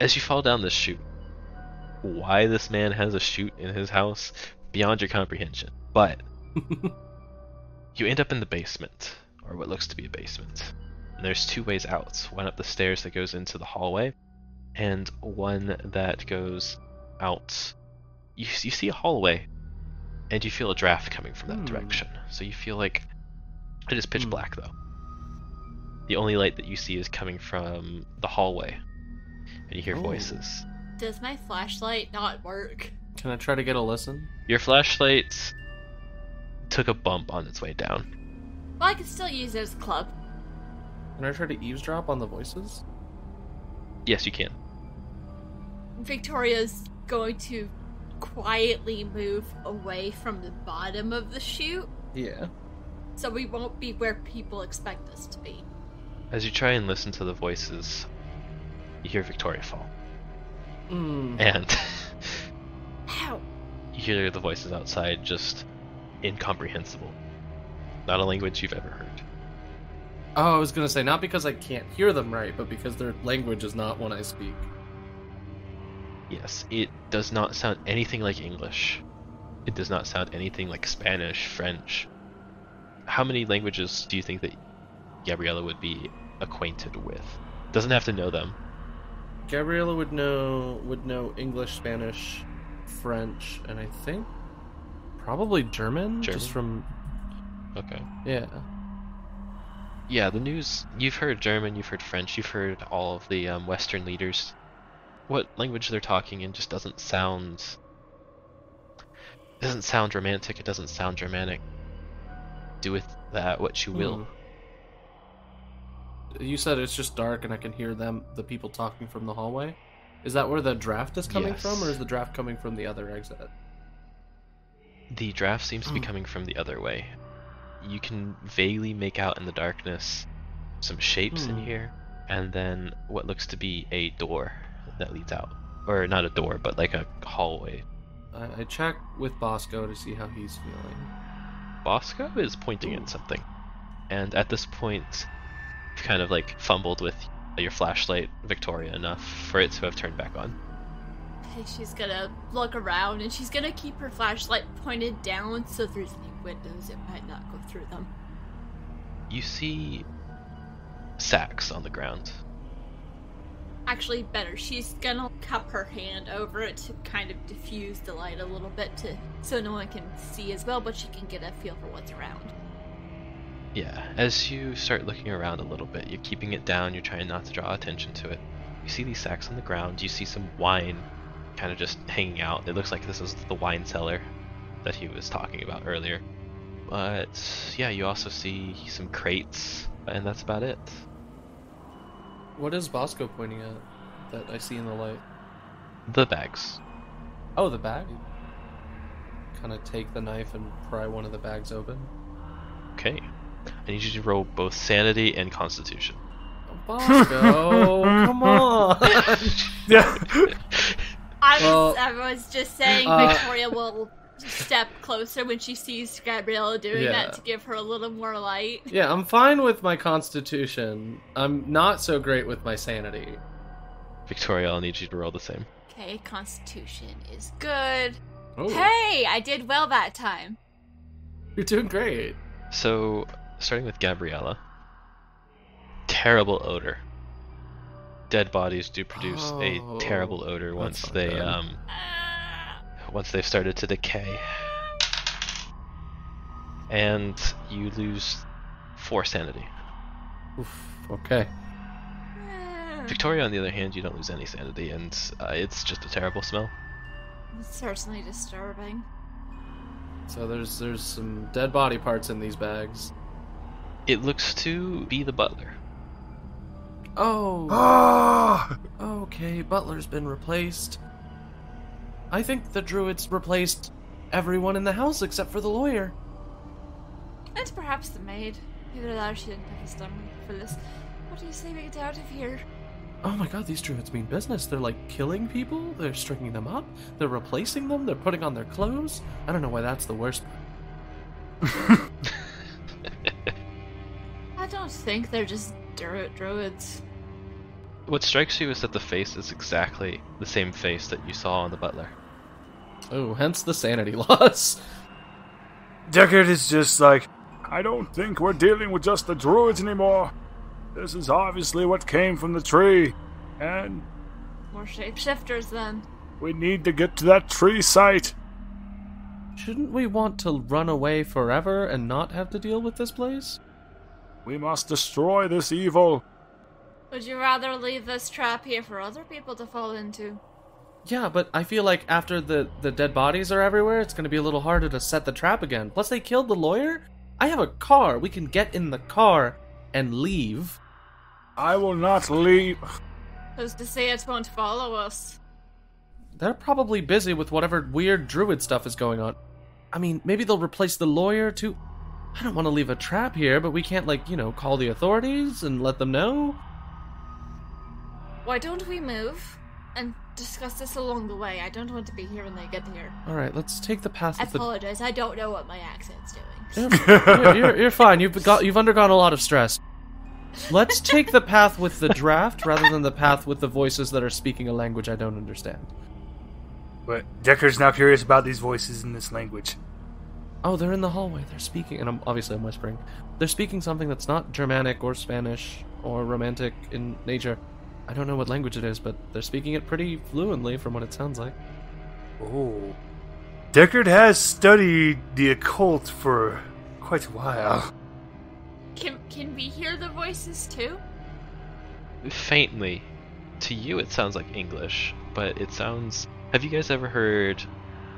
As you fall down this chute, why this man has a chute in his house, beyond your comprehension. But you end up in the basement, or what looks to be a basement. And there's two ways out, one up the stairs that goes into the hallway, and one that goes out. You see a hallway, and you feel a draft coming from that direction. So you feel like it is pitch black, though. The only light that you see is coming from the hallway, and you hear voices. Does my flashlight not work? Can I try to get a listen? Your flashlight took a bump on its way down. Well, I can still use it as a club. Can I try to eavesdrop on the voices? Yes, you can. Victoria's going to quietly move away from the bottom of the chute, Yeah. so we won't be where people expect us to be. As you try and listen to the voices, you hear Victoria fall. Mm. And Ow! you hear the voices outside just incomprehensible. Not a language you've ever heard. Oh, I was gonna say, not because I can't hear them right, but because their language is not one I speak. Yes, it does not sound anything like English. It does not sound anything like Spanish, French. How many languages do you think that Gabriella would be acquainted with? Doesn't have to know them. Gabriella would know English, Spanish, French, and I think probably German? Just from... Okay. Yeah. Yeah, the news, you've heard German, you've heard French, you've heard all of the Western leaders. What language they're talking in just doesn't sound romantic, it doesn't sound Germanic. Do with that what you will. You said it's just dark and I can hear the people talking from the hallway? Is that where the draft is coming from, or is the draft coming from the other exit? The draft seems to be coming from the other way. You can vaguely make out in the darkness some shapes in here, and then what looks to be a door that leads out. Or not a door, but like a hallway. I check with Bosco to see how he's feeling. Bosco is pointing at something. And at this point, you've kind of like fumbled with your flashlight, Victoria, enough for it to have turned back on. Okay, she's gonna look around and she's gonna keep her flashlight pointed down so if there's any windows it might not go through them. You see sacks on the ground. Actually, better. She's gonna cup her hand over it to kind of diffuse the light a little bit so no one can see as well, but she can get a feel for what's around. Yeah, as you start looking around a little bit, you're keeping it down, you're trying not to draw attention to it. You see these sacks on the ground, you see some wine kind of just hanging out. It looks like this is the wine cellar that he was talking about earlier. But yeah, you also see some crates, and that's about it. What is Bosco pointing at that I see in the light? The bags. Oh, the bag? Kind of take the knife and pry one of the bags open. Okay. I need you to roll both sanity and constitution. Bosco, come on! Yeah. I was just saying Victoria will step closer when she sees Gabriella doing that to give her a little more light. Yeah, I'm fine with my constitution. I'm not so great with my sanity. Victoria, I'll need you to roll the same. Okay, constitution is good. Oh, Hey, I did well that time. you're doing great. So, starting with Gabriella. Terrible odor. Dead bodies do produce a terrible odor once not they good. once they've started to decay. And you lose 4 sanity. Oof, okay. Victoria, on the other hand, you don't lose any sanity, and it's just a terrible smell. It's certainly disturbing. So there's some dead body parts in these bags. It looks to be the butler. Oh. Ah! Okay, Butler's been replaced. I think the druids replaced everyone in the house except for the lawyer. And perhaps the maid. Either that or she didn't have the stomach for this. What do you say we get out of here? Oh my god, these druids mean business. They're like killing people, they're stringing them up, they're replacing them, they're putting on their clothes. I don't know why that's the worst part. I don't think they're just druids. What strikes you is that the face is exactly the same face that you saw on the butler. Oh, hence the sanity loss. Deckard is just like, I don't think we're dealing with just the druids anymore. This is obviously what came from the tree. And More shapeshifters then. we need to get to that tree site. Shouldn't we want to run away forever and not have to deal with this place? We must destroy this evil. Would you rather leave this trap here for other people to fall into? Yeah, but I feel like after the dead bodies are everywhere, it's going to be a little harder to set the trap again. Plus, they killed the lawyer? I have a car. We can get in the car and leave. I will not leave. Who's to say it won't follow us? They're probably busy with whatever weird druid stuff is going on. I mean, maybe they'll replace the lawyer too. I don't want to leave a trap here, but we can't, like, call the authorities and let them know. Why don't we move and discuss this along the way? I don't want to be here when they get here. All right, let's take the path I with the... apologize, I don't know what my accent's doing. You're fine. You've undergone a lot of stress. Let's take the path with the draft rather than the path with the voices that are speaking a language I don't understand. But Deckard's now curious about these voices in this language. Oh, they're in the hallway. They're speaking, and I'm whispering. They're speaking something that's not Germanic or Spanish or Romantic in nature. I don't know what language it is, but they're speaking it pretty fluently from what it sounds like. Oh. Deckard has studied the occult for quite a while. Can we hear the voices too? Faintly. To you, it sounds like English, but it sounds... Have you guys ever heard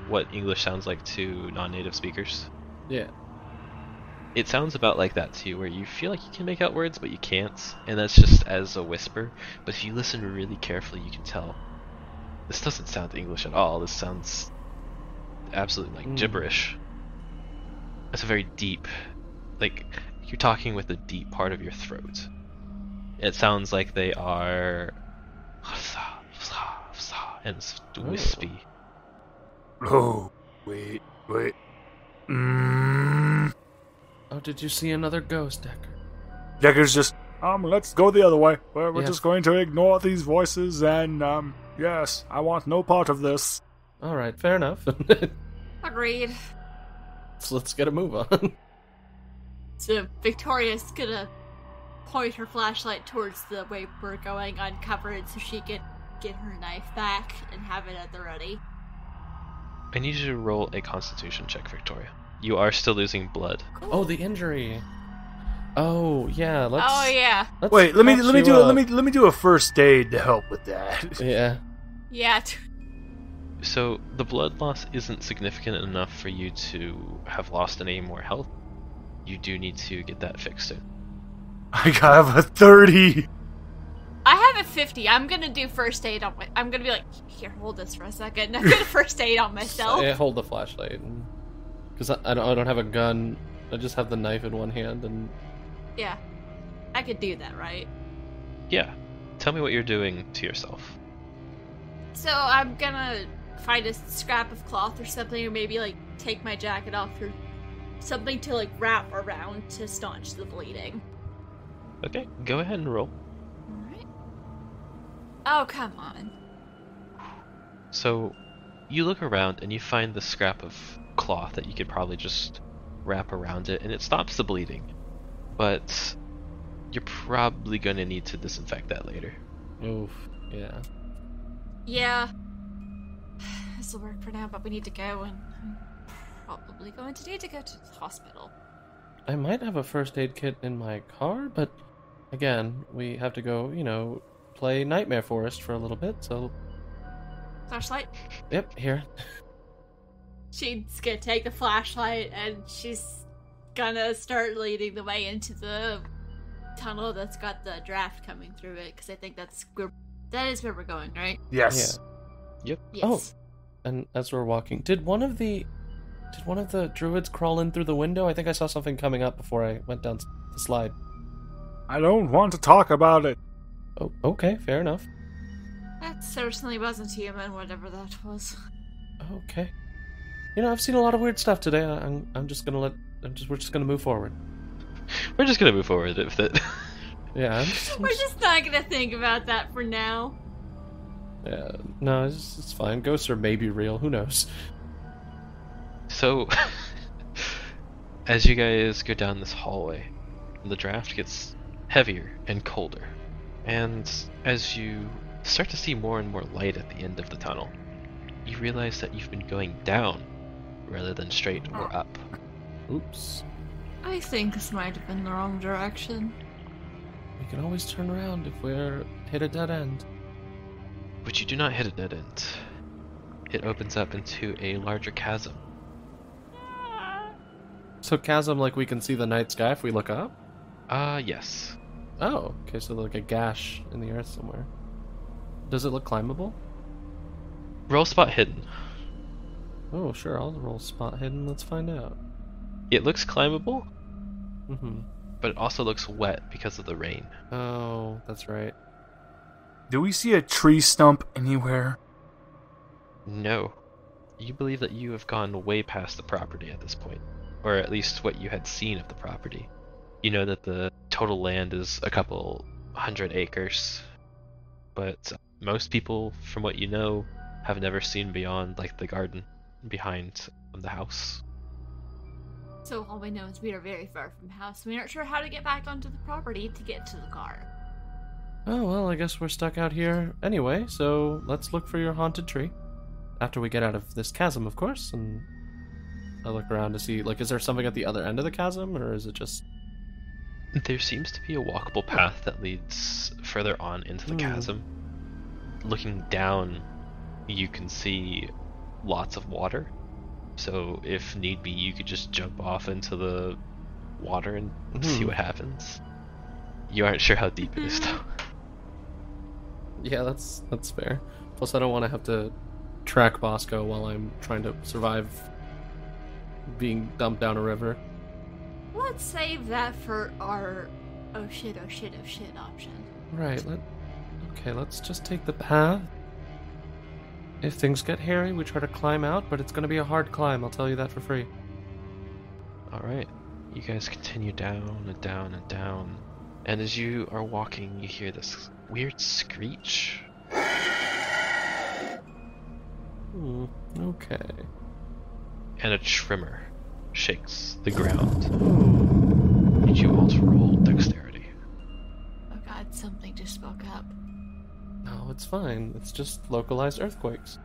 what English sounds like to non-native speakers? Yeah. It sounds about like that to you, where you feel like you can make out words, but you can't, and that's just as a whisper. But if you listen really carefully, you can tell this doesn't sound English at all. This sounds absolutely like gibberish. It's a very deep, like you're talking with the deep part of your throat. It sounds like they are, and it's wispy. Oh, wait. Oh, did you see another ghost, Deckard? Deckard's just, let's go the other way. We're Yes. just going to ignore these voices and, yes, I want no part of this. All right, fair enough. Agreed. So let's get a move on. So Victoria's gonna point her flashlight towards the way we're going, uncover it so she can get her knife back and have it at the ready. I need you to roll a Constitution check, Victoria. You are still losing blood. Oh, the injury. Oh yeah, let's. Oh yeah. Let's Wait, let me patch do you up. let me do a first aid to help with that. Yeah. Yeah. So the blood loss isn't significant enough for you to have lost any more health. You do need to get that fixed soon. I have a 30. I have a 50. I'm gonna do first aid on my. I'm gonna be like, here, hold this for a second. I'm gonna first aid on myself. Yeah, hold the flashlight, because I don't have a gun. I just have the knife in one hand, and Yeah, I could do that, right? Yeah. Tell me what you're doing to yourself. So I'm gonna find a scrap of cloth or something, or maybe like take my jacket off or something to like wrap around to staunch the bleeding. Okay, go ahead and roll. Alright. Oh, come on. So, you look around and you find the scrap of cloth that you could probably just wrap around it, and it stops the bleeding. But you're probably going to need to disinfect that later. oof, yeah. Yeah. This'll work for now, but we need to go, and I'm probably going to need to go to the hospital. I might have a first aid kit in my car, but again, we have to go, play Nightmare Forest for a little bit. So, Flashlight? yep, here. She's gonna take the flashlight and she's gonna start leading the way into the tunnel that's got the draft coming through it, because I think that is where we're going, right? Yes. Yep. Yes. Oh. And as we're walking, did one of the druids crawl in through the window? I think I saw something coming up before I went down the slide. I don't want to talk about it. Oh, okay, fair enough. That certainly wasn't human, whatever that was. Okay. I've seen a lot of weird stuff today. We're just gonna move forward. We're just going to move forward with it. Yeah. We're just not gonna think about that for now. Yeah, no, it's fine. Ghosts are maybe real. Who knows? So, as you guys go down this hallway, the draft gets heavier and colder. And as you start to see more and more light at the end of the tunnel, you realize that you've been going down rather than straight or up. Oops. I think this might have been the wrong direction. We can always turn around if we're hit a dead end. But you do not hit a dead end. It opens up into a larger chasm. So chasm, like we can see the night sky if we look up? Yes. Oh, okay, so like a gash in the earth somewhere. Does it look climbable? Roll spot hidden. Oh, sure, I'll roll spot hidden. Let's find out. It looks climbable, Mm-hmm. but it also looks wet because of the rain. Oh, that's right. Do we see a tree stump anywhere? No. You believe that you have gone way past the property at this point, or at least what you had seen of the property. You know that the total land is a couple 100 acres, but most people, from what you know, have never seen beyond like the garden behind the house. So all we know is we are very far from the house. We aren't sure how to get back onto the property to get to the car. Oh, well, I guess we're stuck out here anyway, so let's look for your haunted tree. After we get out of this chasm, of course, and I look around to see, like, is there something at the other end of the chasm, or is it just... There seems to be a walkable path that leads further on into the chasm. Looking down, you can see lots of water. So if need be, you could just jump off into the water and see what happens. You aren't sure how deep it is, though. Yeah, that's fair. Plus, I don't want to have to track Bosco while I'm trying to survive being dumped down a river. Let's save that for our oh shit option. Right, let's just take the path. If things get hairy, we try to climb out, but it's going to be a hard climb, I'll tell you that for free. Alright, you guys continue down and down and down. And as you are walking, you hear this weird screech. Okay. And a tremor shakes the ground. Need you all to roll dexterity. Oh god, something just spoke up. No, it's fine. It's just localized earthquakes.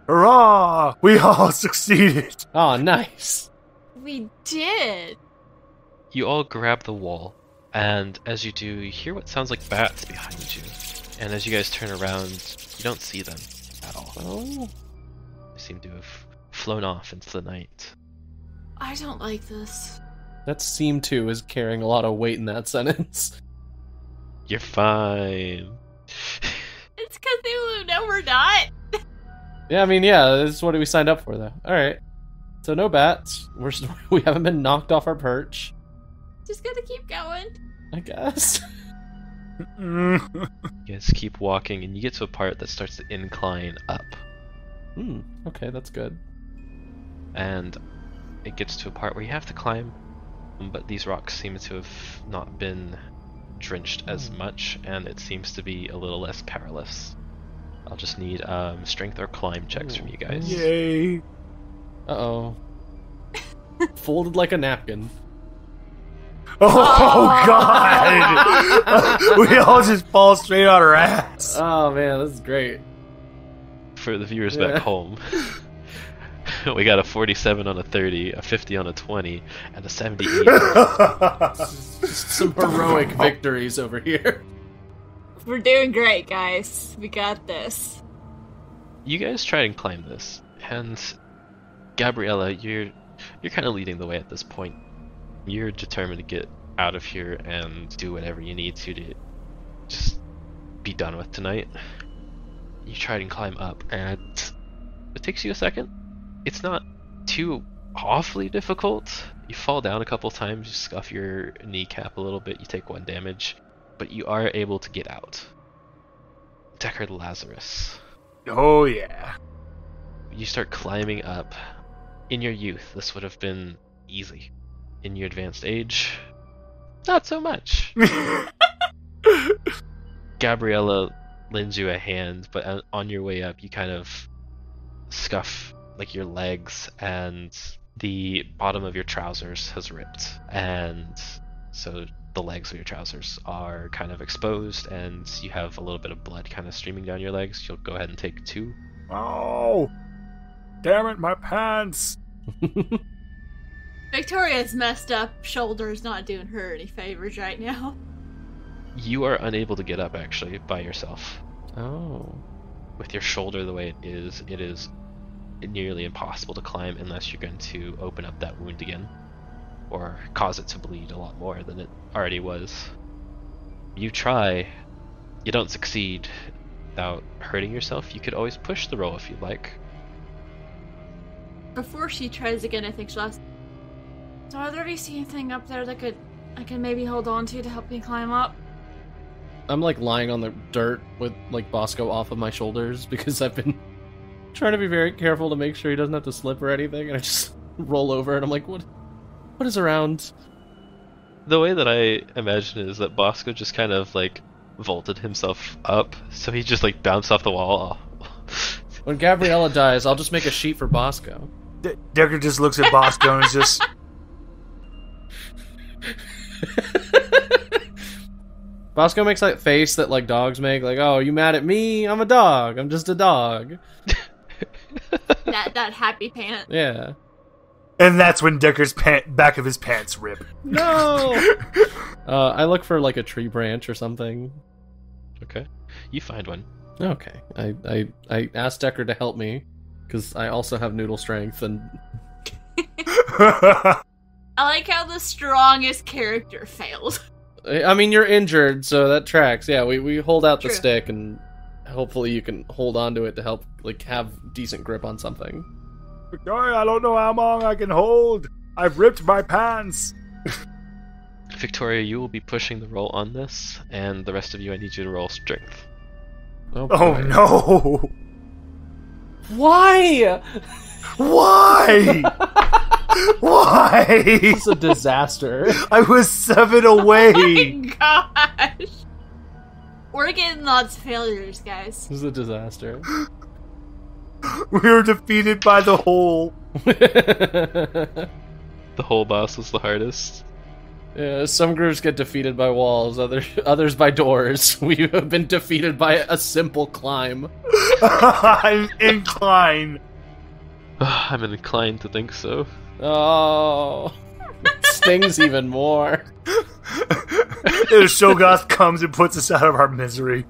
Hurrah! We all succeeded! Oh, nice! We did! You all grab the wall, and as you do, you hear what sounds like bats behind you. And as you guys turn around, you don't see them at all. Oh. They seem to have flown off into the night. I don't like this. That seem to is carrying a lot of weight in that sentence. You're fine. It's Cthulhu, no we're not! Yeah, I mean, yeah, this is what we signed up for, though. Alright. So no bats. We haven't been knocked off our perch. Just gotta keep going. I guess. You guys keep walking, and you get to a part that starts to incline up. Okay, that's good. And it gets to a part where you have to climb, but these rocks seem to have not been drenched as much, and it seems to be a little less perilous. I'll just need strength or climb checks from you guys. Yay! Uh-oh. Folded like a napkin. Oh god! We all just fall straight on our ass. Oh man, this is great. For the viewers back home, we got a 47 on a 30, a 50 on a 20, and a 78. Just some heroic victories over here. We're doing great, guys. We got this. You guys try and climb this, and Gabriella, you're kind of leading the way at this point. You're determined to get out of here and do whatever you need to just be done with tonight. You try and climb up, and it takes you a second. It's not too awfully difficult. You fall down a couple times, you scuff your kneecap a little bit, you take 1 damage, but you are able to get out. Deckard Lazarus. Oh yeah. You start climbing up. In your youth, this would have been easy. In your advanced age, not so much. Gabriella lends you a hand, but on your way up, you kind of scuff like your legs, and the bottom of your trousers has ripped, and so the legs of your trousers are kind of exposed, and you have a little bit of blood kind of streaming down your legs. You'll go ahead and take 2. Oh! Damn it, my pants! Victoria's messed up shoulder's not doing her any favors right now. You are unable to get up, actually, by yourself. Oh. With your shoulder the way it is nearly impossible to climb unless you're going to open up that wound again, or cause it to bleed a lot more than it already was. You try, you don't succeed. Without hurting yourself, you could always push the roll if you'd like. Before she tries again, I think she'll ask, so either of you see anything up there that I can maybe hold on to help me climb up? I'm like lying on the dirt with like Bosco off of my shoulders because I've been trying to be very careful to make sure he doesn't have to slip or anything, and I just roll over and I'm like, what is around? The way that I imagine it is that Bosco just kind of like vaulted himself up, so he just like bounced off the wall. When Gabriella dies, I'll just make a sheet for Bosco. Decker just looks at Bosco and is just... Bosco makes that face that like dogs make, like, oh, you mad at me? I'm a dog. I'm just a dog. that happy pant. Yeah. And that's when Decker's back of his pants rip. No! I look for like a tree branch or something. Okay, you find one. Okay. I asked Decker to help me, because I also have noodle strength, and... I like how the strongest character failed. I mean, you're injured, so that tracks. Yeah, we hold out the True. stick, and hopefully you can hold on to it to help like have decent grip on something. Victoria, I don't know how long I can hold. I've ripped my pants. Victoria, you will be pushing the roll on this, and the rest of you, I need you to roll strength. Oh Oh no! Why? Why? Why? It's a disaster. I was 7 away. Oh my gosh! We're getting lots of failures, guys. This is a disaster. We were defeated by the hole. The whole boss was the hardest. Yeah, some groups get defeated by walls, others by doors. We have been defeated by a simple climb. I'm inclined. I'm inclined to think so. Oh, it stings even more. The Shogoth comes and puts us out of our misery.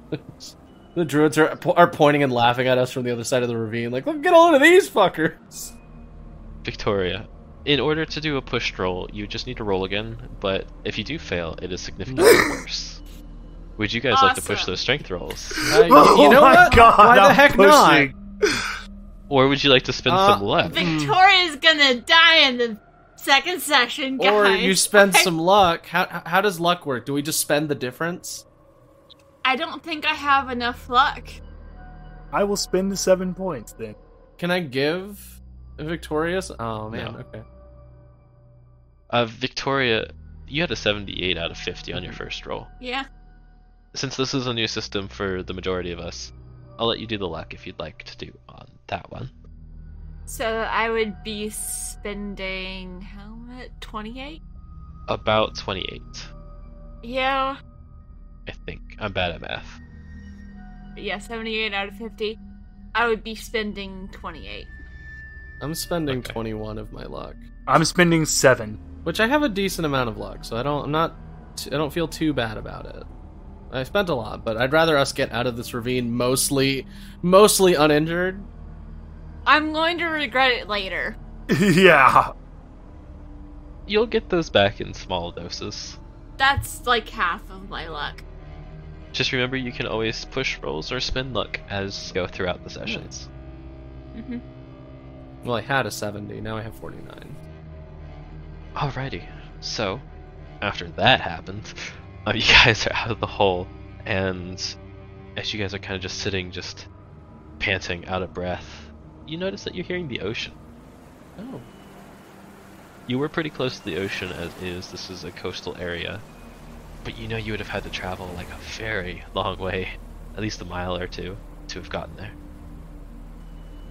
The druids are pointing and laughing at us from the other side of the ravine, like, look, get a load of these fuckers. Victoria, in order to do a pushed roll, you just need to roll again, but if you do fail, it is significantly worse. Would you guys like to push Awesome. those strength rolls? You know my what? God, Why the I'm heck pushing. not? Or would you like to spend some luck? Victoria's gonna die in the second session, guys. Or you spend some luck. How does luck work? Do we just spend the difference? I don't think I have enough luck. I will spend the 7 points then. Can I give Victorious? Oh man, No. okay. Victoria, you had a 78 out of 50 on your first roll. Yeah. Since this is a new system for the majority of us, I'll let you do the luck if you'd like to do on that one. So I would be spending, how much? 28? About 28, Yeah. I think. I'm bad at math. Yeah, 78 out of 50. I would be spending 28. I'm spending Okay. 21 of my luck, I'm spending 7. which I have a decent amount of luck, so I don't feel too bad about it. I spent a lot, but I'd rather us get out of this ravine mostly uninjured. I'm going to regret it later. Yeah. You'll get those back in small doses. That's like half of my luck. Just remember you can always push rolls or spend luck as you go throughout the sessions. Mm-hmm. Well, I had a 70, now I have 49. Alrighty, so after that happens, you guys are out of the hole, and as you guys are kind of just sitting, just panting, out of breath, you notice that you're hearing the ocean. Oh. You were pretty close to the ocean as is. This is a coastal area. but you know you would have had to travel like a very long way, at least a mile or two, to have gotten there.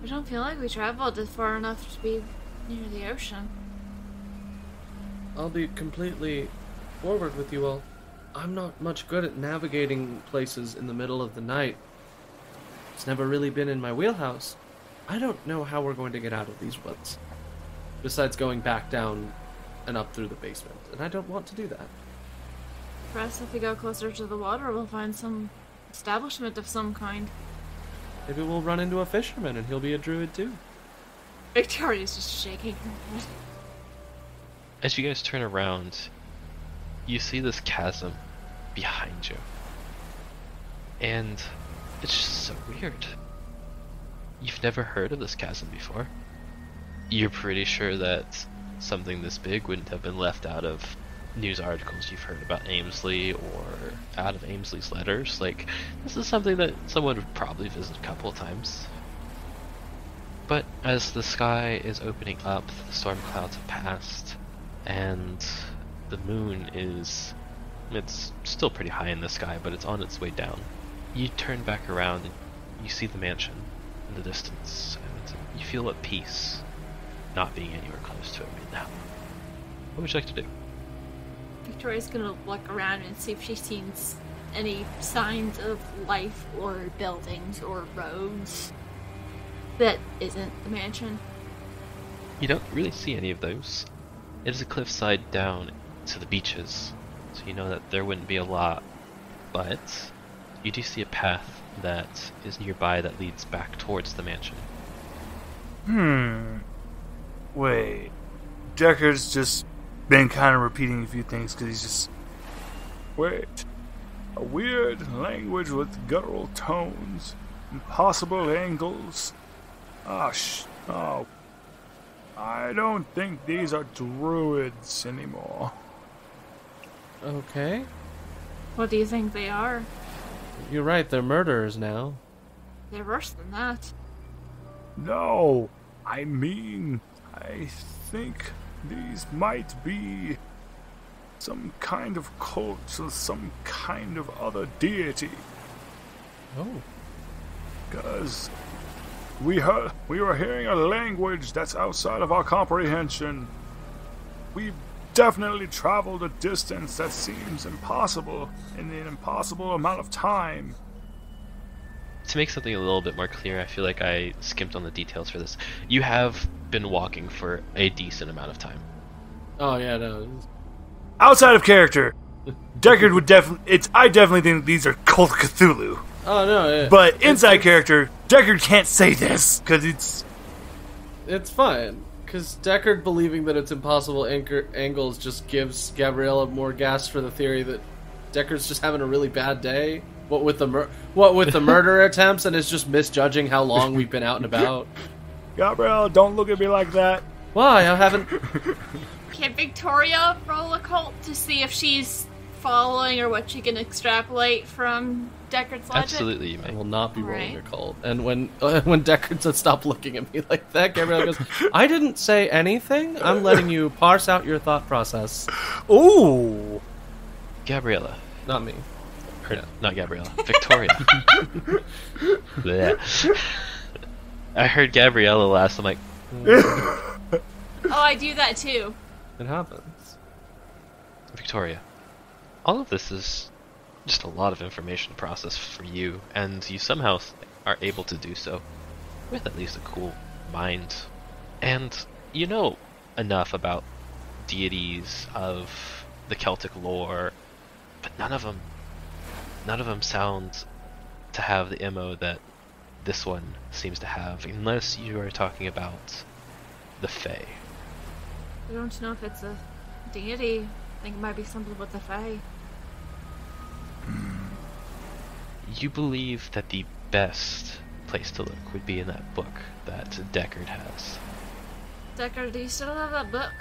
I don't feel like we traveled far enough to be near the ocean. I'll be completely forward with you all. I'm not much good at navigating places in the middle of the night. It's never really been in my wheelhouse. I don't know how we're going to get out of these woods. Besides going back down and up through the basement. And I don't want to do that. Perhaps if we go closer to the water, we'll find some establishment of some kind. Maybe we'll run into a fisherman and he'll be a druid too. Victoria's just shaking her head. As you guys turn around, you see this chasm behind you. And it's just so weird. You've never heard of this chasm before. You're pretty sure that something this big wouldn't have been left out of news articles you've heard about Amesley or out of Amesley's letters. Like, this is something that someone would probably visit a couple of times. But as the sky is opening up, the storm clouds have passed, and the moon is... it's still pretty high in the sky, but it's on its way down. You turn back around and you see the mansion in the distance, and you feel at peace not being anywhere close to it right now. What would you like to do? Victoria's gonna look around and see if she sees any signs of life or buildings or roads that isn't the mansion. You don't really see any of those. It is a cliffside down to the beaches, so you know that there wouldn't be a lot, but you do see a path that is nearby that leads back towards the mansion. Wait. Deckard's just been kind of repeating a few things because he's just... Wait. A weird language with guttural tones. Impossible angles. Oh. I don't think these are druids anymore. Okay. What do you think they are? You're right, they're murderers now. They're worse than that. No, I mean, I think these might be some kind of cult or some kind of other deity. Oh. Because we were hearing a language that's outside of our comprehension. We've definitely traveled a distance that seems impossible in an impossible amount of time. To make something a little bit more clear, I feel like I skimped on the details for this. You have been walking for a decent amount of time. Oh yeah, no. Outside of character, Deckard would I definitely think these are Cult of Cthulhu. Oh no, yeah. But inside character, Deckard can't say this because it's fine. Because Deckard believing that it's impossible angles just gives Gabriella more gas for the theory that Deckard's just having a really bad day. What with the murder attempts, and is just misjudging how long we've been out and about. Gabrielle, don't look at me like that. Why? I haven't. Can Victoria roll a cult to see if she's following or what she can extrapolate from Deckard's logic? Absolutely, you may. I will not be rolling a cult. And when Deckard said stop looking at me like that, Gabriella goes, I didn't say anything. I'm letting you parse out your thought process. Ooh. Gabriella. Not me. Yeah. Not Gabriella. Victoria. Blech. I heard Gabriella last. I'm like, Oh, I do that too. It happens. Victoria. All of this is just a lot of information to process for you, and you somehow are able to do so with at least a cool mind. And you know enough about deities of the Celtic lore, but none of them sound to have the MO that this one seems to have, unless you are talking about the Fae. I don't know if it's a deity. I think it might be something with the Fae. You believe that the best place to look would be in that book that Deckard has. Deckard, do you still have that book?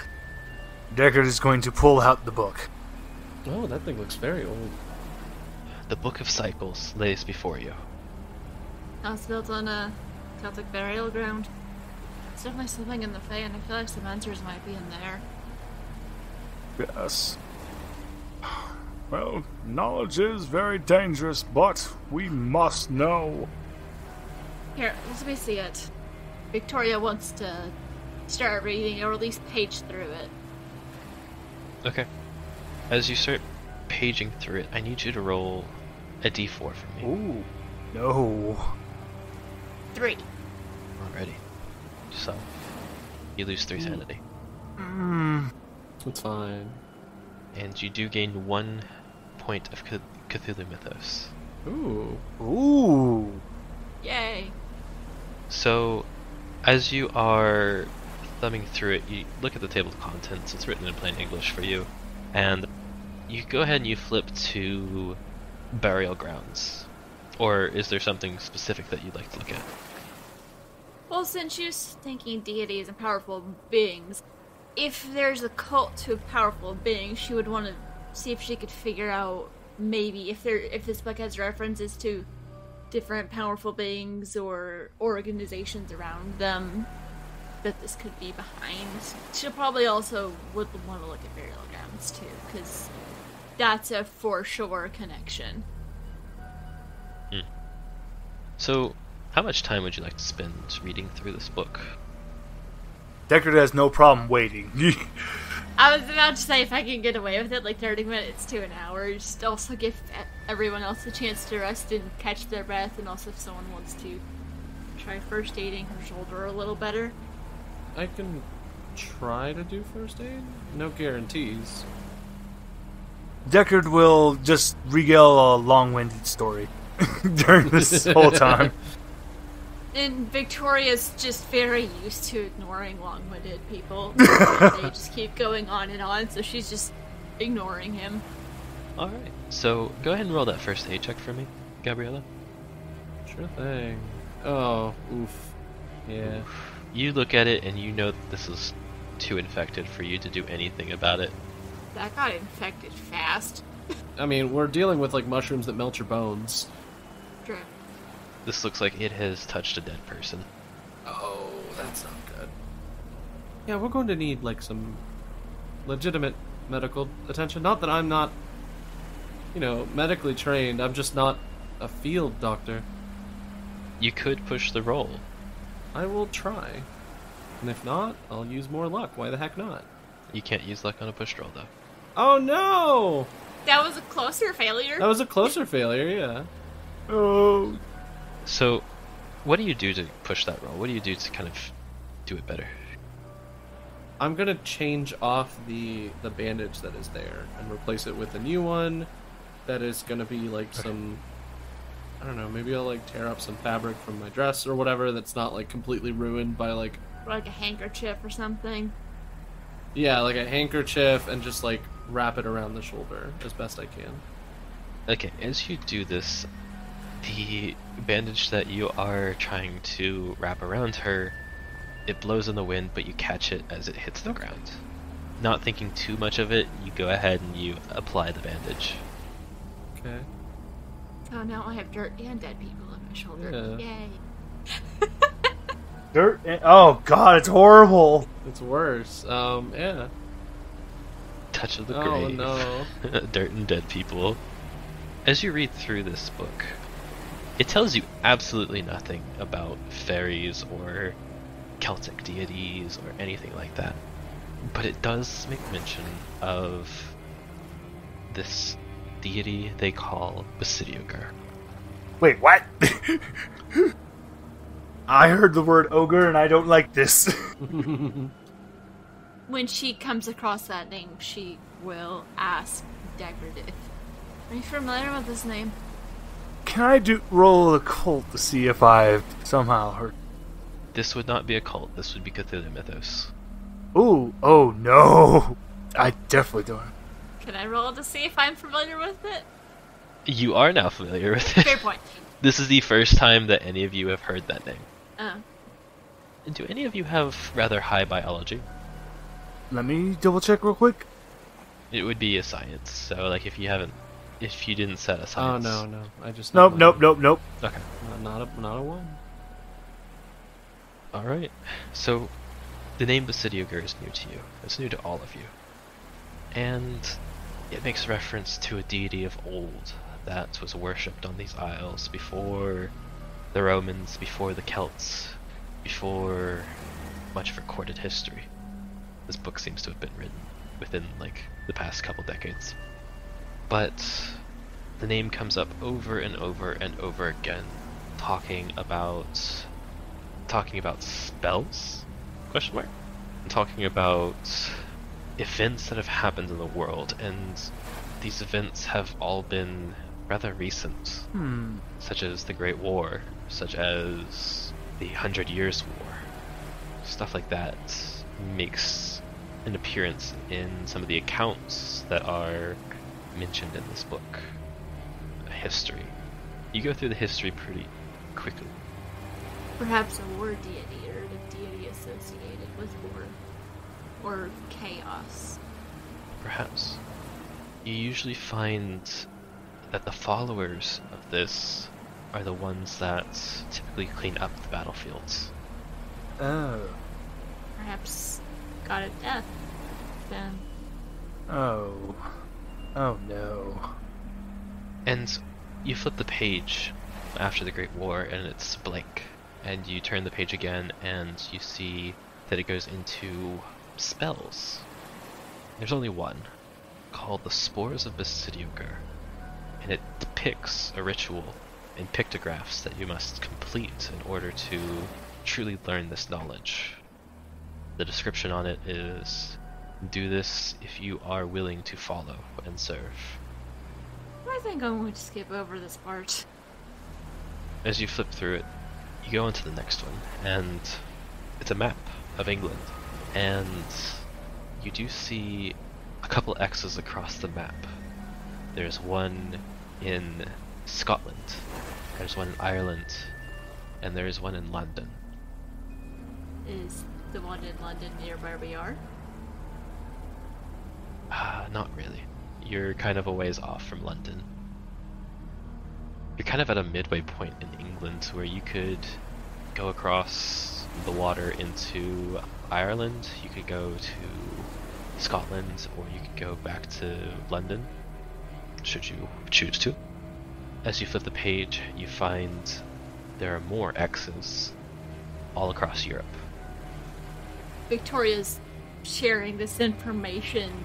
Deckard is going to pull out the book. Oh, that thing looks very old. The Book of Cycles lays before you. It's built on a Celtic burial ground. It's definitely something in the Fae, and I feel like some answers might be in there. Yes. Well, knowledge is very dangerous, but we must know. Here, let me see it. Victoria wants to start reading, or at least page through it. Okay. As you start paging through it, I need you to roll a d4 for me. Ooh. No. 3. Alrighty. So, you lose 3 sanity. It's fine. And you do gain 1 point of Cthulhu Mythos. Ooh. Ooh. Yay. So, as you are thumbing through it, you look at the table of contents. It's written in plain English for you. And you go ahead and you flip to burial grounds. Or is there something specific that you'd like to look at? Well, since you're thinking deities and powerful beings, if there's a cult to powerful beings, she would want to see if she could figure out maybe if this book has references to different powerful beings or organizations around them that this could be behind. She'll probably also would want to look at burial grounds too, because that's a for sure connection. So, how much time would you like to spend reading through this book? Deckard has no problem waiting. I was about to say if I can get away with it, like 30 minutes to an hour, just also give everyone else a chance to rest and catch their breath, and also if someone wants to try first aiding her shoulder a little better. I can try to do first aid. No guarantees. Deckard will just regale a long-winded story during this whole time. And Victoria's just very used to ignoring long-winded people. They just keep going on, so she's just ignoring him. Alright, so go ahead and roll that first aid check for me, Gabriella. Sure thing. Oh, oof. Yeah. You look at it and you know that this is too infected for you to do anything about it. That got infected fast. I mean, we're dealing with like mushrooms that melt your bones. True. This looks like it has touched a dead person. Oh, that's not good. Yeah, we're going to need like some legitimate medical attention. Not that I'm not, medically trained. I'm just not a field doctor. You could push the roll. I will try. And if not, I'll use more luck. Why the heck not? You can't use luck on a push roll, though. Oh no! That was a closer failure. That was a closer failure, yeah. Oh. So, what do you do to push that roll? What do you do to kind of do it better? I'm gonna change off the bandage that is there and replace it with a new one that is gonna be like some, I don't know, maybe I'll like tear up some fabric from my dress or whatever that's not like completely ruined by like a handkerchief or something. Yeah, like a handkerchief, and just like wrap it around the shoulder as best I can. Okay, as you do this, the bandage that you are trying to wrap around her, it blows in the wind, but you catch it as it hits the ground. Not thinking too much of it, you go ahead and you apply the bandage. Okay. Oh, now I have dirt and dead people on my shoulder. Yeah. Yay. Dirt and, oh god, it's horrible. It's worse. Yeah. Touch of the Oh, grave. no. Dirt and dead people. As you read through this book, it tells you absolutely nothing about fairies or Celtic deities or anything like that. But it does make mention of this deity they call Basidiogar. Wait, what? I heard the word ogre and I don't like this. When she comes across that name, she will ask Deckard if... Are you familiar with this name? Can I roll a cult to see if I've somehow heard? This would not be a cult, this would be Cthulhu Mythos. Ooh, oh no. I definitely don't. Can I roll to see if I'm familiar with it? You are now familiar with it. Fair point. This is the first time that any of you have heard that name. Oh. And do any of you have rather high biology? Let me double check real quick. It would be a science, so like if you didn't set a science. Oh no, I just Nope. Okay. Not a one. Alright. So the name Basidiogar is new to you. It's new to all of you. And It makes reference to a deity of old that was worshipped on these isles before the Romans, before the Celts, before much of recorded history. This book seems to have been written within, like, the past couple decades. But the name comes up over and over and over again, talking about spells? Question mark? And talking about events that have happened in the world, and these events have all been rather recent, such as the Great War, such as the 100 Years' War. Stuff like that makes an appearance in some of the accounts that are mentioned in this book. History. You go through the history pretty quickly. Perhaps a war deity, or the deity associated with war. Or chaos. Perhaps. You usually find that the followers of this are the ones that typically clean up the battlefields. Oh. Perhaps god of death, then. Oh. Oh no. And you flip the page after the Great War and it's blank. And you turn the page again and you see that it goes into spells. There's only one, called the Spores of Basidiogr, and it depicts a ritual in pictographs that you must complete in order to truly learn this knowledge. The description on it is, do this if you are willing to follow and serve. I think I'm going to skip over this part. As you flip through it, you go into the next one, and it's a map of England, and you do see a couple X's across the map. There's one in Scotland, there's one in Ireland, and there's one in London. Is the one in London near where we are? Not really. You're kind of a ways off from London. You're kind of at a midway point in England where you could go across the water into Ireland, you could go to Scotland, or you could go back to London, should you choose to. As you flip the page, you find there are more X's all across Europe. Victoria's sharing this information.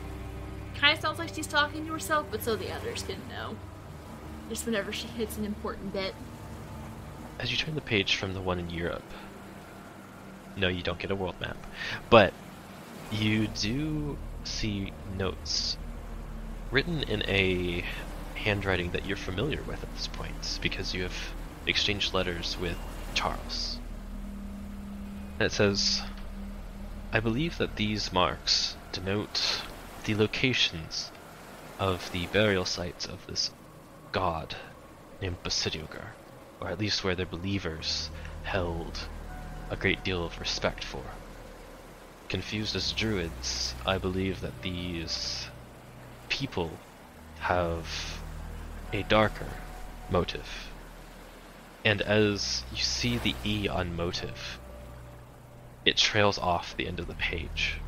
Kind of sounds like she's talking to herself, but so the others can know. Just whenever she hits an important bit. As you turn the page from the one in Europe, no, you don't get a world map, but you do see notes written in a handwriting that you're familiar with at this point, because you have exchanged letters with Charles. And it says, I believe that these marks denote the locations of the burial sites of this god named Basidiogr, or at least where their believers held a great deal of respect for. Confused as druids, I believe that these people have a darker motive. And as you see the E on motive, it trails off the end of the page,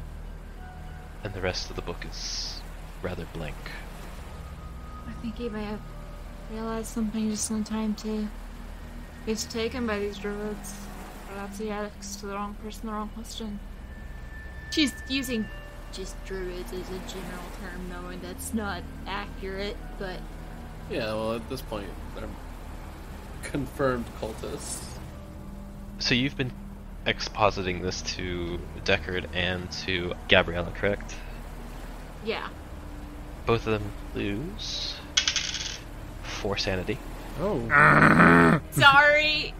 and the rest of the book is rather blank. I think he may have realized something just in time to get taken by these druids. Perhaps he asked the wrong person the wrong question. She's using just druids as a general term, knowing that's not accurate, but... Yeah, well, at this point, they're confirmed cultists. So you've been expositing this to Deckard and to Gabriella, correct? Yeah. Both of them lose 4 sanity. Oh. Sorry!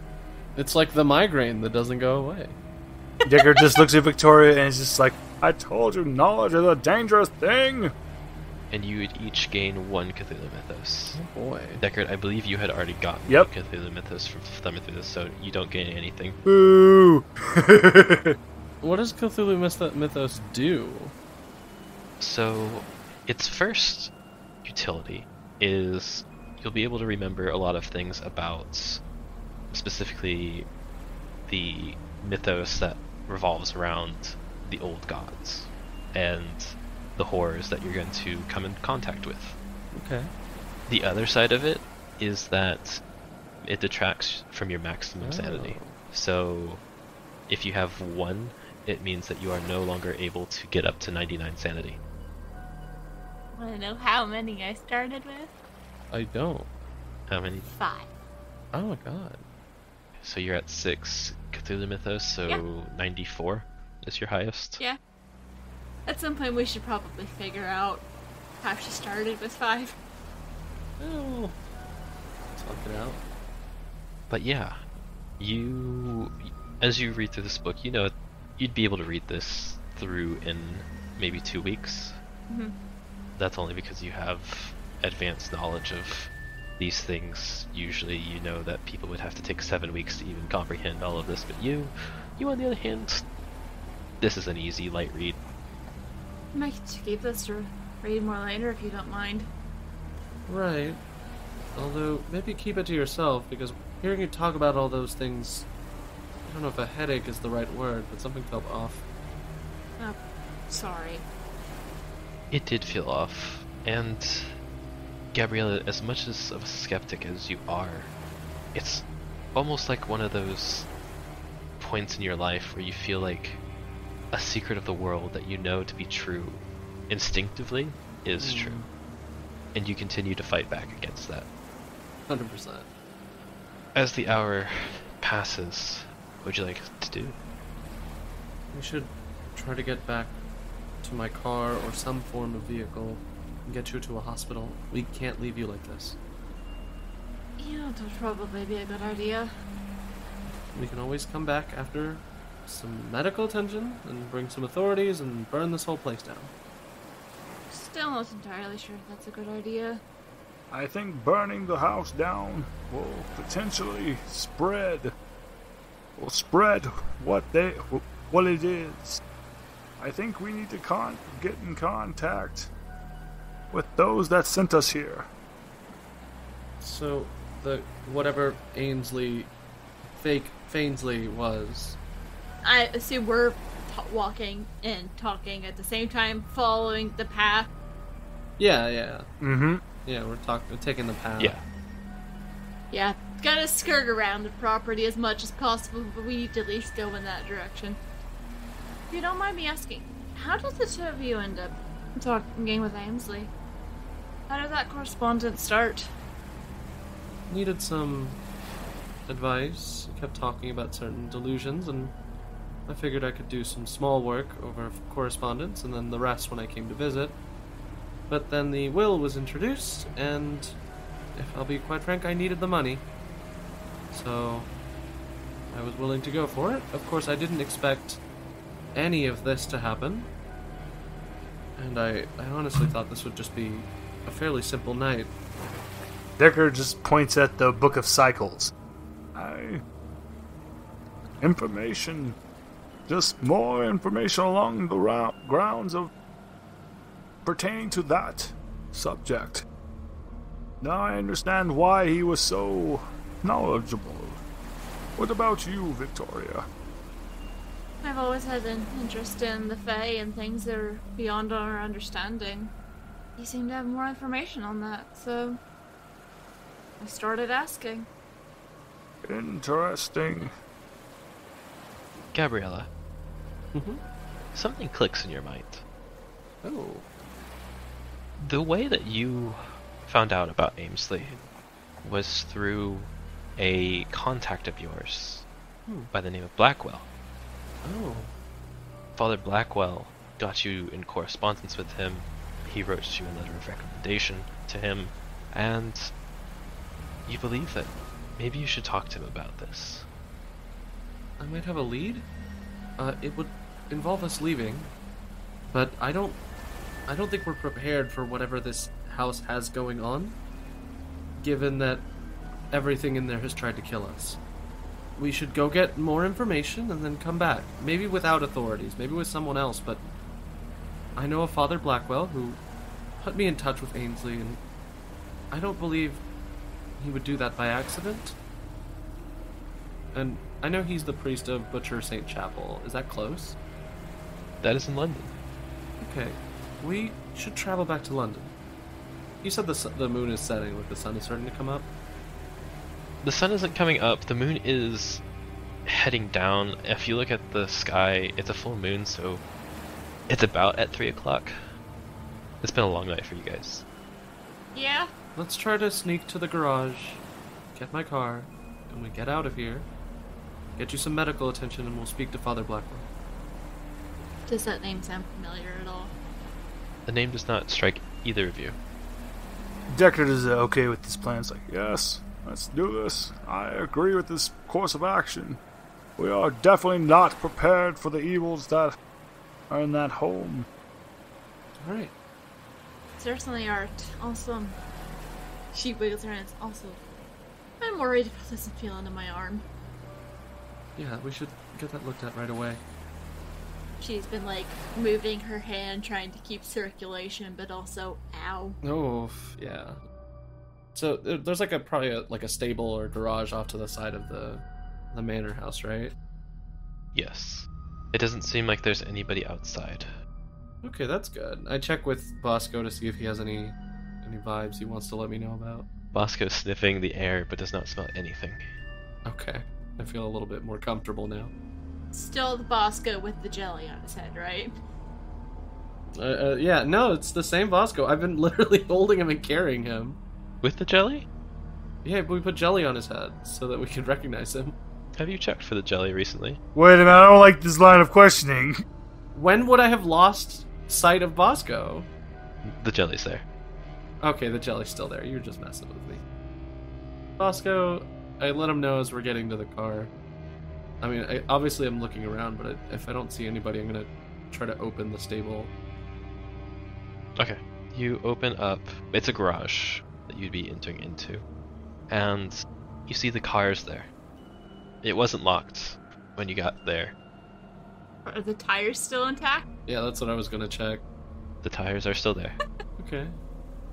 It's like the migraine that doesn't go away. Digger just looks at Victoria and is just like, I told you knowledge is a dangerous thing! And you would each gain 1 Cthulhu Mythos. Oh boy. Deckard, I believe you had already gotten Yep. 1 Cthulhu Mythos from thumbing through this, so you don't gain anything. Boo! What does Cthulhu Mythos do? So, its first utility is you'll be able to remember a lot of things about specifically the mythos that revolves around the old gods. And the horrors that you're going to come in contact with. Okay. The other side of it is that it detracts from your maximum sanity. So if you have 1, it means that you are no longer able to get up to 99 sanity. Want to know how many I started with? I don't. How many? 5. Oh my god. So you're at 6 Cthulhu Mythos, so Yeah. 94 is your highest? Yeah. At some point we should probably figure out how she started with 5. Oh. Talk it out. But yeah, as you read through this book, you know you'd be able to read this through in maybe 2 weeks. Mm-hmm. That's only because you have advanced knowledge of these things. Usually you know that people would have to take 7 weeks to even comprehend all of this, but you on the other hand, this is an easy, light read. I might keep this to read more later if you don't mind. Right. Although, maybe keep it to yourself, because hearing you talk about all those things, I don't know if a headache is the right word, but something felt off. Oh, sorry. It did feel off, and Gabriella, as much as of a skeptic as you are, it's almost like one of those points in your life where you feel like a secret of the world that you know to be true instinctively is true, and you continue to fight back against that. 100%. As the hour passes, what would you like to do? We should try to get back to my car or some form of vehicle and get you to a hospital. We can't leave you like this. Yeah, that would probably be a good idea. We can always come back after some medical attention and bring some authorities and burn this whole place down. Still not entirely sure if that's a good idea. I think burning the house down will potentially spread what it is. I think we need to get in contact with those that sent us here. So, whatever fake Fainsley was. I assume we're walking and talking at the same time, following the path. Yeah. Mm-hmm. Yeah, we're taking the path. Yeah. Yeah, gotta skirt around the property as much as possible, but we need to at least go in that direction. If you don't mind me asking, how did the two of you end up talking with Ainsley? How did that correspondence start? Needed some advice. Kept talking about certain delusions, and I figured I could do some small work over correspondence, and then the rest when I came to visit. But then the will was introduced, and if I'll be quite frank, I needed the money. So I was willing to go for it. Of course, I didn't expect any of this to happen. And I honestly thought this would just be a fairly simple night. Decker just points at the Book of Cycles. Information. Just more information along the grounds of pertaining to that subject. Now I understand why he was so knowledgeable. What about you, Victoria? I've always had an interest in the Fae and things that are beyond our understanding. You seem to have more information on that, so I started asking. Interesting. Gabriella, Mm-hmm. something clicks in your mind. Oh. The way that you found out about Ainsley was through a contact of yours by the name of Blackwell. Oh. Father Blackwell got you in correspondence with him. He wrote you a letter of recommendation to him, and you believe that maybe you should talk to him about this. I might have a lead. It would involve us leaving, but I don't think we're prepared for whatever this house has going on, given that everything in there has tried to kill us. We should go get more information and then come back. Maybe without authorities, maybe with someone else, but I know a Father Blackwell who put me in touch with Ainsley, and I don't believe he would do that by accident. And I know he's the priest of Butcher St. Chapel. Is that close? That is in London. Okay. we should travel back to London. You said the moon is setting, like the sun is starting to come up? The sun isn't coming up, the moon is heading down. If you look at the sky, it's a full moon, so it's about at 3 o'clock. It's been a long night for you guys. Yeah. Let's try to sneak to the garage, get my car, and we get out of here. Get you some medical attention, and we'll speak to Father Blackwell. Does that name sound familiar at all? The name does not strike either of you. Deckard is okay with this plan. It's like, yes, let's do this. I agree with this course of action. We are definitely not prepared for the evils that are in that home. Alright. Certainly aren't. Also, she wiggles her hands. Also, I'm worried about this feeling in my arm. Yeah, we should get that looked at right away. She's been, like, moving her hand, trying to keep circulation, but also, ow. Oh, yeah. So, there's like probably a stable or garage off to the side of the manor house, right? Yes. It doesn't seem like there's anybody outside. Okay, that's good. I check with Bosco to see if he has any vibes he wants to let me know about. Bosco's sniffing the air, but does not smell anything. Okay. I feel a little bit more comfortable now. Still the Bosco with the jelly on his head, right? Yeah, no, it's the same Bosco. I've been literally holding him and carrying him. With the jelly? Yeah, but we put jelly on his head so that we can recognize him. Have you checked for the jelly recently? Wait a minute, I don't like this line of questioning. When would I have lost sight of Bosco? The jelly's there. Okay, the jelly's still there. You're just messing with me. Bosco, I let him know as we're getting to the car. I mean, obviously I'm looking around, but if I don't see anybody, I'm gonna try to open the stable. Okay. You open up. It's a garage that you'd be entering into. And you see the cars there. It wasn't locked when you got there. Are the tires still intact? Yeah, that's what I was gonna check. The tires are still there. Okay.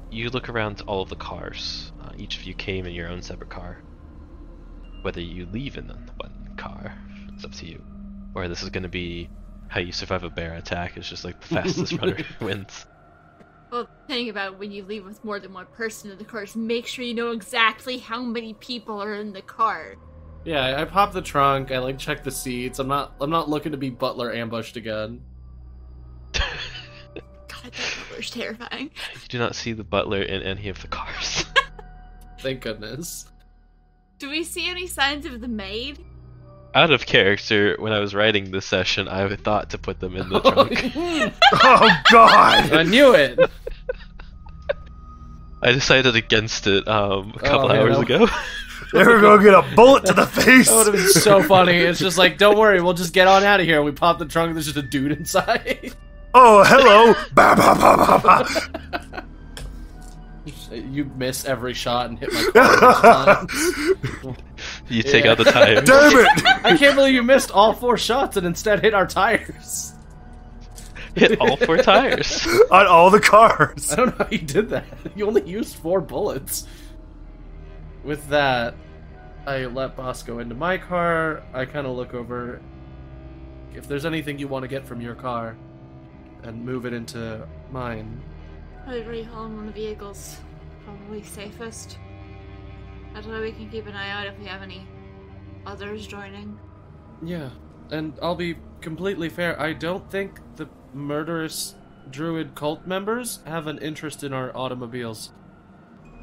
You look around all of the cars. Each of you came in your own separate car. Whether you leave in one car, it's up to you. Or this is going to be how you survive a bear attack. It's just like the fastest runner wins. Well, the thing about when you leave with more than one person in the car is make sure you know exactly how many people are in the car. Yeah, I pop the trunk. I check the seats. I'm not looking to be butler ambushed again. God, that butler's terrifying. You do not see the butler in any of the cars. Thank goodness. Do we see any signs of the maid? Out of character, when I was writing this session, I thought to put them in the trunk. Oh, God! I knew it! I decided against it a couple hours ago. They were gonna get a bullet to the face! That would have been so funny. It's just like, don't worry, we'll just get on out of here. We pop the trunk, there's just a dude inside. Oh, hello! Ba, ba, ba, ba, ba. You miss every shot and hit my car. You take out the tires. Damn it! I can't believe you missed all 4 shots and instead hit our tires. Hit all 4 tires. On all the cars! I don't know how you did that. You only used 4 bullets. With that, I let Bosco into my car. I kind of look over. If there's anything you want to get from your car, and move it into mine. I'd rehaul in one of the vehicles. Probably safest. That way we can keep an eye out if we have any others joining. Yeah, and I'll be completely fair. I don't think the murderous druid cult members have an interest in our automobiles.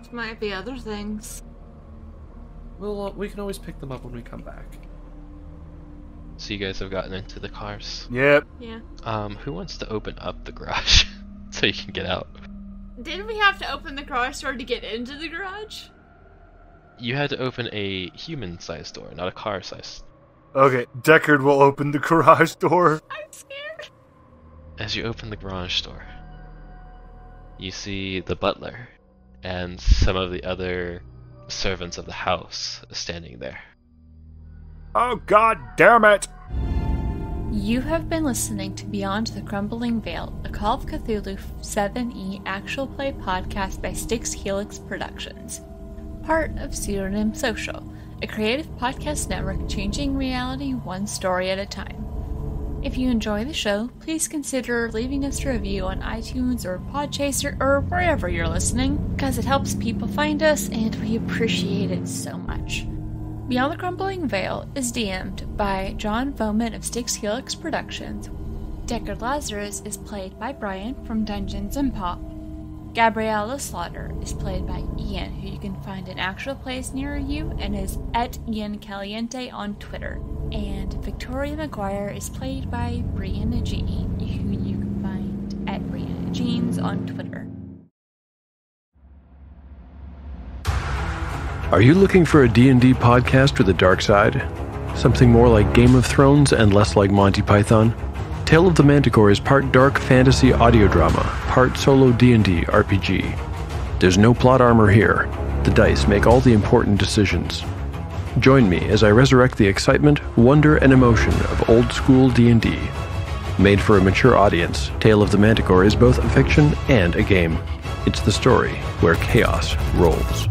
There might be other things. Well, we can always pick them up when we come back. So you guys have gotten into the cars. Yep. Yeah. Who wants to open up the garage so you can get out? Didn't we have to open the garage door to get into the garage? You had to open a human-sized door, not a car-sized. Okay, Deckard will open the garage door. I'm scared. As you open the garage door, you see the butler and some of the other servants of the house standing there. Oh, God damn it! You have been listening to Beyond the Crumbling Veil, a Call of Cthulhu 7e actual play podcast by Styx Helix Productions. Part of Pseudonym Social, a creative podcast network changing reality one story at a time. If you enjoy the show, please consider leaving us a review on iTunes or Podchaser or wherever you're listening, because it helps people find us and we appreciate it so much. Beyond the Crumbling Veil is DM'd by John Foman of Styx Helix Productions. Deckard Lazarus is played by Brian from Dungeons & Pop. Gabriella Slaughter is played by Ian, who you can find in actual plays near you and is at Ian Caliente on Twitter. And Victoria McGuire is played by Brianna Jean, who you can find at Brianna Jeans on Twitter. Are you looking for a D&D podcast with a dark side? Something more like Game of Thrones and less like Monty Python? Tale of the Manticore is part dark fantasy audio drama, part solo D&D RPG. There's no plot armor here. The dice make all the important decisions. Join me as I resurrect the excitement, wonder, and emotion of old-school D&D. Made for a mature audience, Tale of the Manticore is both a fiction and a game. It's the story where chaos rolls.